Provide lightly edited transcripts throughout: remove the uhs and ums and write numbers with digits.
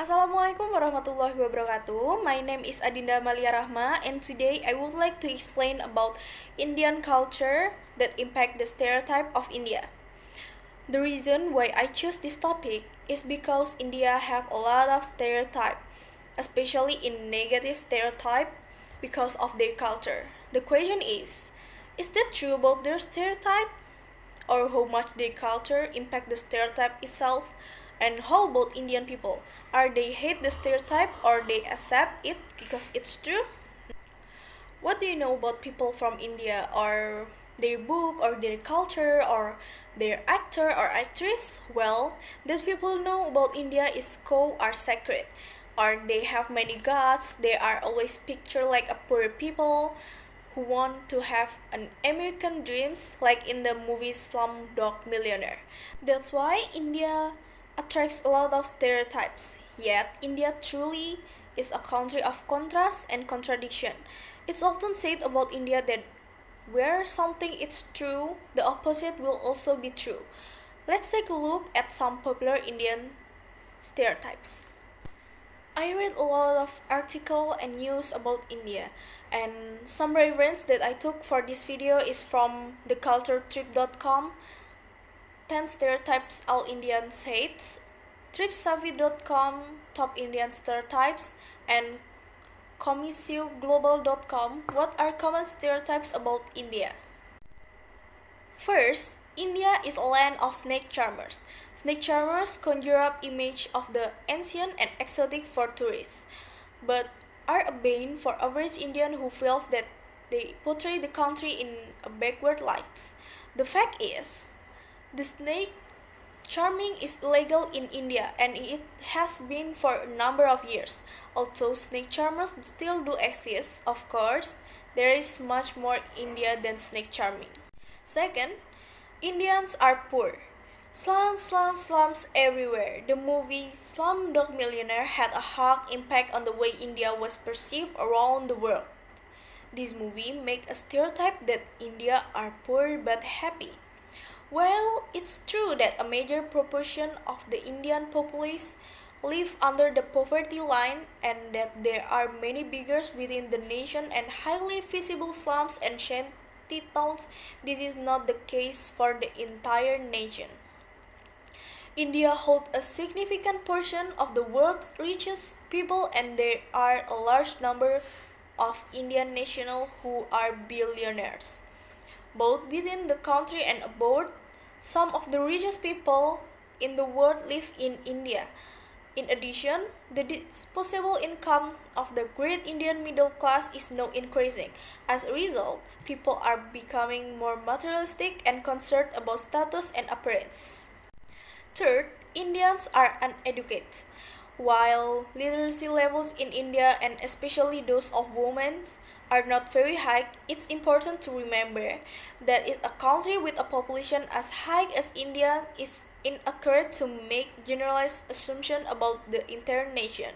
Assalamualaikum warahmatullahi wabarakatuh. My name is Adinda Amalia Rahma, and today I would like to explain about Indian culture that impact the stereotype of India. The reason why I choose this topic is because India have a lot of stereotype, especially in negative stereotype because of their culture. The question is that true about their stereotype? Or how much their culture impact the stereotype itself? And how about Indian people? Are they hate the stereotype or they accept it because it's true? What do you know about people from India, or their book or their culture or their actor or actress? Well, that people know about India is cow are sacred, or they have many gods. They are always pictured like a poor people who want to have an American dreams like in the movie Slumdog Millionaire. That's why India attracts a lot of stereotypes. Yet India truly is a country of contrast and contradiction. It's often said about India that where something is true, the opposite will also be true. Let's take a look at some popular Indian stereotypes. I read a lot of articles and news about India, and some reference that I took for this video is from theculturetrip.com, 10 stereotypes all Indians hate, tripsavvy.com, top Indian stereotypes, and commissioglobal.com, what are common stereotypes about India. First, India is a land of snake charmers. Snake charmers conjure up image of the ancient and exotic for tourists, but are a bane for average Indian who feels that they portray the country in a backward light. The fact is, the snake charming is illegal in India, and it has been for a number of years. Although snake charmers still do exist, of course, there is much more India than snake charming. Second, Indians are poor. Slums everywhere. The movie Slumdog Millionaire had a hug impact on the way India was perceived around the world. This movie made a stereotype that India are poor but happy. Well, it's true that a major proportion of the Indian populace live under the poverty line, and that there are many beggars within the nation and highly visible slums and shanty towns. This is not the case for the entire nation. India holds a significant portion of the world's richest people, and there are a large number of Indian nationals who are billionaires. Both within the country and abroad, some of the richest people in the world live in India. In addition, the disposable income of the great Indian middle class is now increasing. As a result, people are becoming more materialistic and concerned about status and appearance. Third, Indians are uneducated. While literacy levels in India, and especially those of women, are not very high, it's important to remember that in a country with a population as high as India is inaccurate to make generalized assumptions about the entire nation.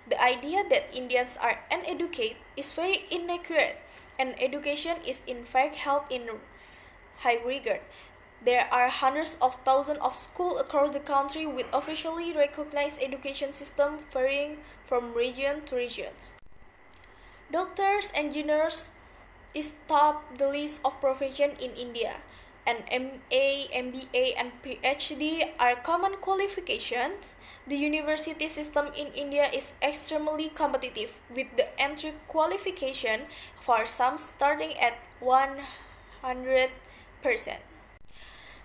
The idea that Indians are uneducated is very inaccurate, and education is in fact held in high regard. There are hundreds of thousands of schools across the country with officially recognized education systems varying from region to regions. Doctors, engineers is top the list of professions in India, and MA, MBA, and PhD are common qualifications. The university system in India is extremely competitive, with the entry qualification for some starting at 100%.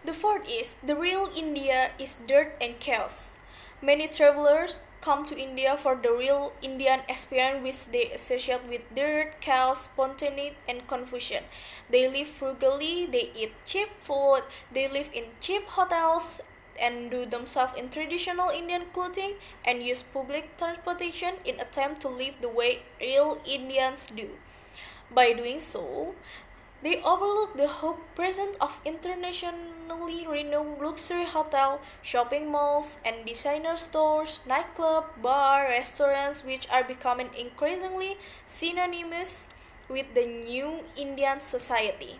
The fourth is, the real India is dirt and chaos. Many travelers come to India for the real Indian experience, which they associate with dirt, chaos, spontaneity, and confusion. They live frugally, they eat cheap food, they live in cheap hotels, and do themselves in traditional Indian clothing, and use public transportation in attempt to live the way real Indians do. By doing so, they overlook the whole presence of internationally renowned luxury hotel, shopping malls, and designer stores, nightclubs, bars, restaurants, which are becoming increasingly synonymous with the new Indian society.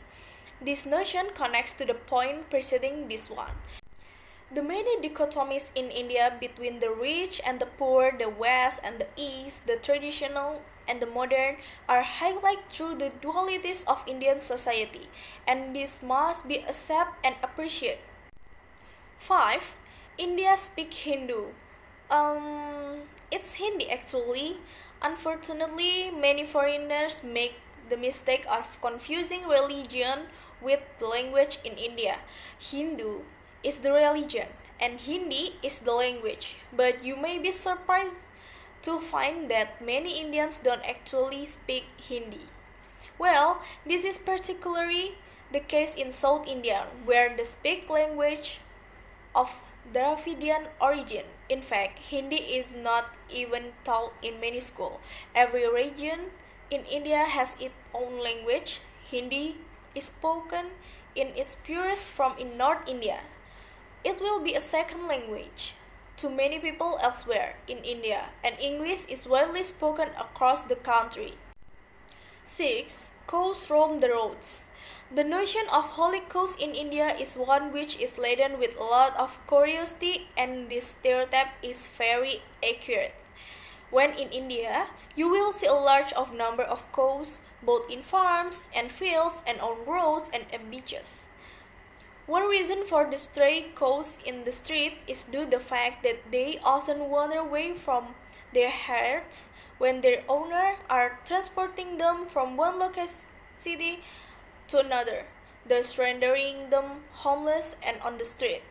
This notion connects to the point preceding this one. The many dichotomies in India between the rich and the poor, the West and the East, the traditional and the modern are highlighted through the dualities of Indian society, and this must be accepted and appreciated. 5. India speak Hindu. It's Hindi actually. Unfortunately, many foreigners make the mistake of confusing religion with the language in India. Hindu is the religion and Hindi is the language, but you may be surprised to find that many Indians don't actually speak Hindi. Well, this is particularly the case in South India, where the speak language of Dravidian origin. In fact, Hindi is not even taught in many schools. Every region in India has its own language. Hindi is spoken in its purest form in North India. It will be a second language to many people elsewhere in India, and English is widely spoken across the country. 6. Cows roam the roads. The notion of holy cows in India is one which is laden with a lot of curiosity, and this stereotype is very accurate. When in India, you will see a large number of cows both in farms and fields and on roads and beaches. One reason for the stray cows in the street is due to the fact that they often wander away from their herds when their owners are transporting them from one locality to another, thus rendering them homeless and on the street.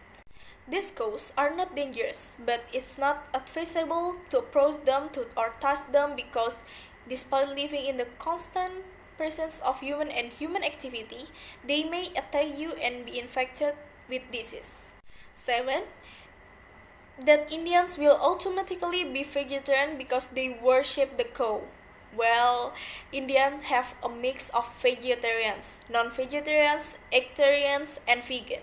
These cows are not dangerous, but it's not advisable to approach them or touch them because despite living in the constant presence of human and human activity, they may attack you and be infected with disease. 7. That Indians will automatically be vegetarian because they worship the cow. Well, Indians have a mix of vegetarians, non-vegetarians, vegetarians, and vegan.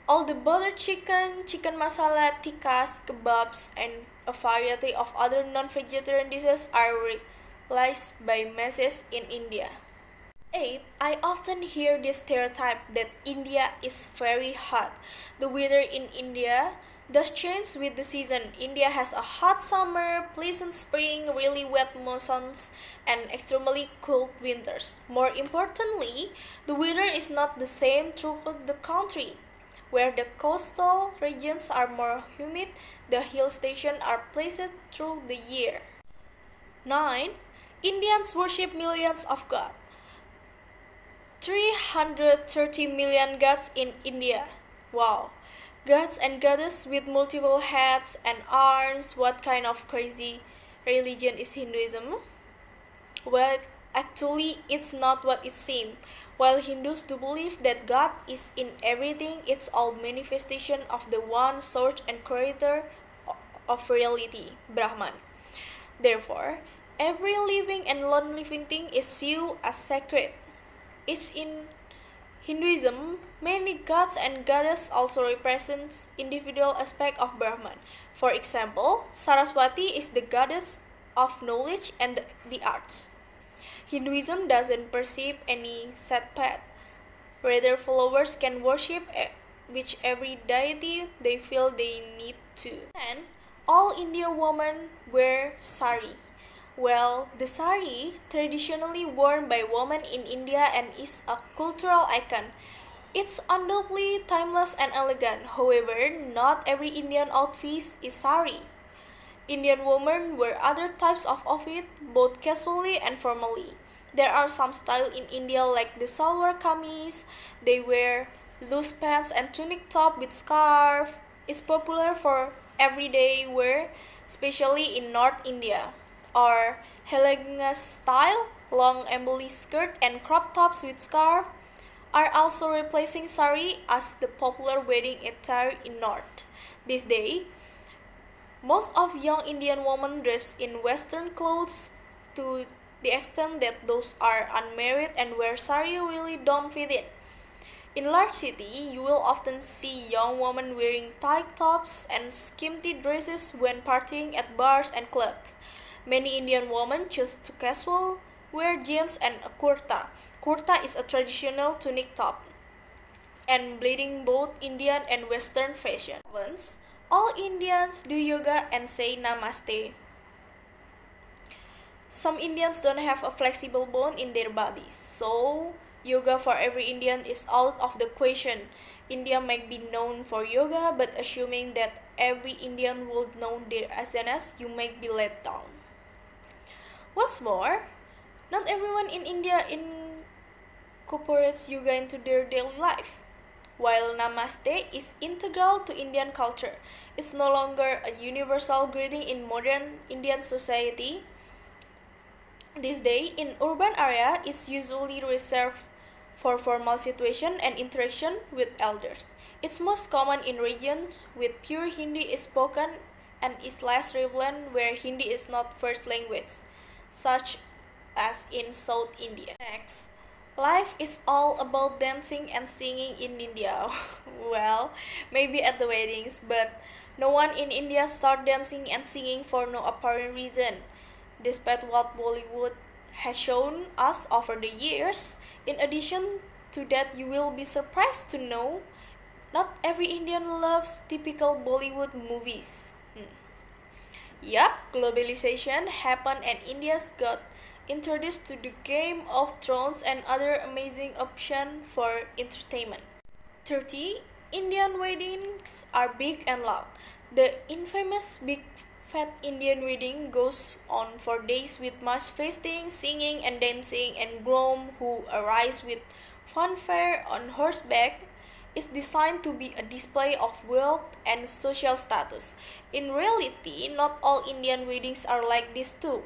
All the butter chicken, chicken masala, tikkas, kebabs, and a variety of other non-vegetarian dishes are realized by masses in India. 8. I often hear this stereotype that India is very hot. The weather in India does change with the season. India has a hot summer, pleasant spring, really wet monsoons, and extremely cold winters. More importantly, the weather is not the same throughout the country. Where the coastal regions are more humid, the hill stations are pleasant through the year. 9. Indians worship millions of gods. 330 million gods in India. Wow. Gods and goddesses with multiple heads and arms. What kind of crazy religion is Hinduism? Well, actually, it's not what it seems. While Hindus do believe that God is in everything, it's all manifestation of the one source and creator of reality, Brahman. Therefore, every living and non-living thing is viewed as sacred. It's in Hinduism, many gods and goddesses also represent individual aspects of Brahman. For example, Saraswati is the goddess of knowledge and the arts. Hinduism doesn't perceive any set path. Rather, followers can worship whichever deity they feel they need to. And all Indian women wear sari. Well, the sari, traditionally worn by women in India and is a cultural icon. It's undoubtedly timeless and elegant. However, not every Indian outfit is sari. Indian women wear other types of outfit, both casually and formally. There are some styles in India like the salwar kameez. They wear loose pants and tunic top with scarf. It's popular for everyday wear, especially in North India. Or Helanga style, long embellished skirt and crop tops with scarf are also replacing sari as the popular wedding attire in North. This day, most of young Indian women dress in Western clothes to the extent that those are unmarried and wear sari really don't fit in. In large city, you will often see young women wearing tight tops and skimpy dresses when partying at bars and clubs. Many Indian women choose to casual wear jeans and a kurta. Kurta is a traditional tunic top. and blending both Indian and Western fashion. Once, all Indians do yoga and say namaste. Some Indians don't have a flexible bone in their bodies, so yoga for every Indian is out of the question. India might be known for yoga, but assuming that every Indian would know their asanas, you might be let down. What's more, not everyone in India incorporates yoga into their daily life. While Namaste is integral to Indian culture, it's no longer a universal greeting in modern Indian society. This day, in urban area, it's usually reserved for formal situation and interaction with elders. It's most common in regions with pure Hindi is spoken and is less prevalent where Hindi is not first language, such as in South India. Next, life is all about dancing and singing in India. Well, maybe at the weddings, but no one in India start dancing and singing for no apparent reason. Despite what Bollywood has shown us over the years, in addition to that, you will be surprised to know not every Indian loves typical Bollywood movies. Yup, globalization happened and India's got introduced to the Game of Thrones and other amazing options for entertainment. 30. Indian weddings are big and loud. The infamous big fat Indian wedding goes on for days with much feasting, singing and dancing, and groom who arrives with fanfare on horseback is designed to be a display of wealth and social status. In reality, not all Indian weddings are like this too.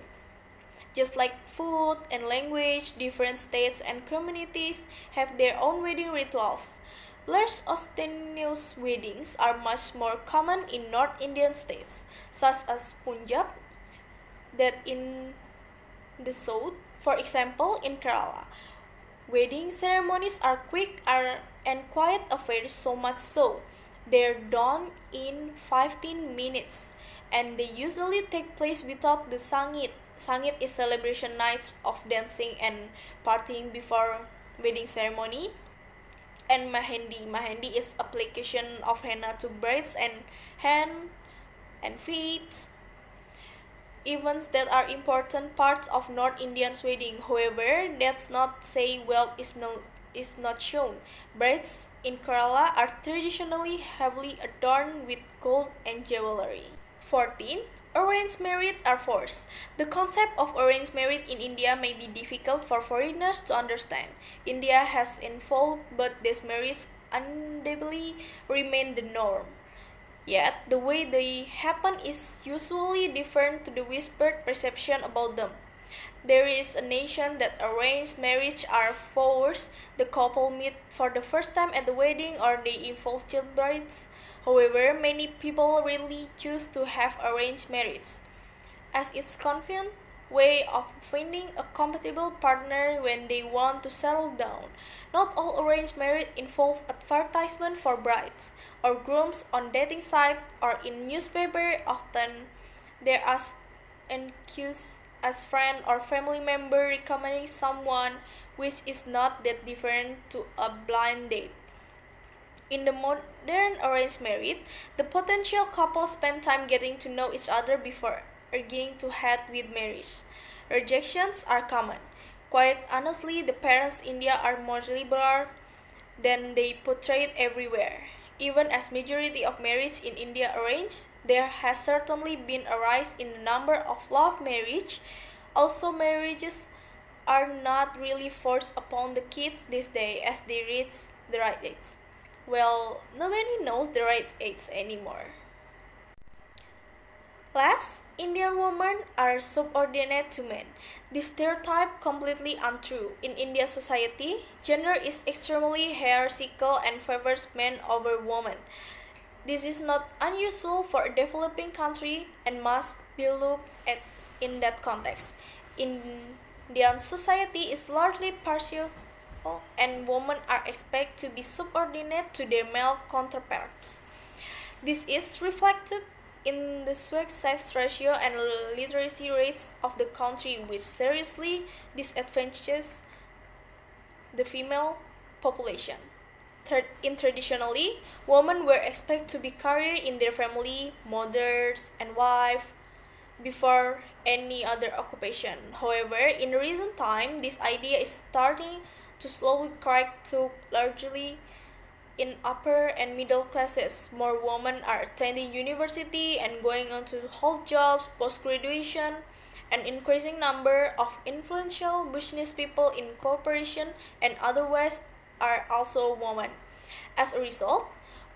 Just like food and language, different states and communities have their own wedding rituals. Large ostentatious weddings are much more common in North Indian states, such as Punjab, that in the south, for example in Kerala. Wedding ceremonies are quick and quiet affairs, so much so they're done in 15 minutes, and they usually take place without the Sangit. Sangit is celebration nights of dancing and partying before wedding ceremony. And Mehendi. Mehendi is application of henna to brides and hand and feet. Events that are important parts of North Indian's wedding. However, that's not say wealth is not shown. Brides in Kerala are traditionally heavily adorned with gold and jewelry. 14. Arranged marriage are forced. The concept of arranged marriage in India may be difficult for foreigners to understand. India has evolved, but these marriages undoubtedly remain the norm. Yet, the way they happen is usually different to the whispered perception about them. There is a nation that arranged marriage are forced. The couple meet for the first time at the wedding or they involve child brides. However, many people really choose to have arranged marriage, as it's convenient way of finding a compatible partner when they want to settle down. Not all arranged marriage involve advertisement for brides or grooms on dating site or in newspaper. Often there are accused as friend or family member recommending someone, which is not that different to a blind date. In the modern arranged marriage, the potential couple spend time getting to know each other before agreeing to head with marriage. Rejections are common. Quite honestly, the parents in India are more liberal than they portray everywhere. Even as majority of marriage in India arranged, there has certainly been a rise in the number of love marriage. Also, marriages are not really forced upon the kids these days as they reach the right age. Well, nobody knows the right age anymore. Last, Indian women are subordinate to men. This stereotype completely untrue. In Indian society, gender is extremely hierarchical and favors men over women. This is not unusual for a developing country and must be looked at in that context. Indian society is largely partial and women are expected to be subordinate to their male counterparts. This is reflected in the sex ratio and literacy rates of the country, which seriously disadvantages the female population. Traditionally, women were expected to be career in their family, mothers and wives, before any other occupation. However, in recent time, this idea is starting to slowly crack to largely in upper and middle classes. More women are attending university and going on to hold jobs post graduation. An increasing number of influential business people in corporation and otherwise are also women. As a result,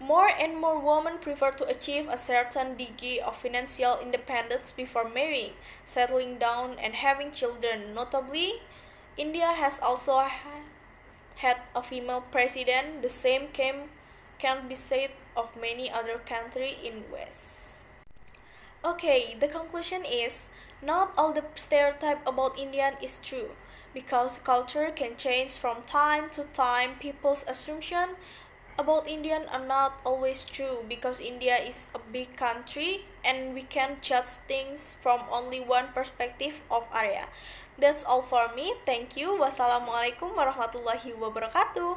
more and more women prefer to achieve a certain degree of financial independence before marrying, settling down, and having children. Notably, India has also had a female president. The same can be said of many other countries in West. Okay, the conclusion is not all the stereotype about Indian is true. Because culture can change from time to time, people's assumption about Indian are not always true because India is a big country and we can judge things from only one perspective of area. That's all for me. Thank you. Wassalamualaikum warahmatullahi wabarakatuh.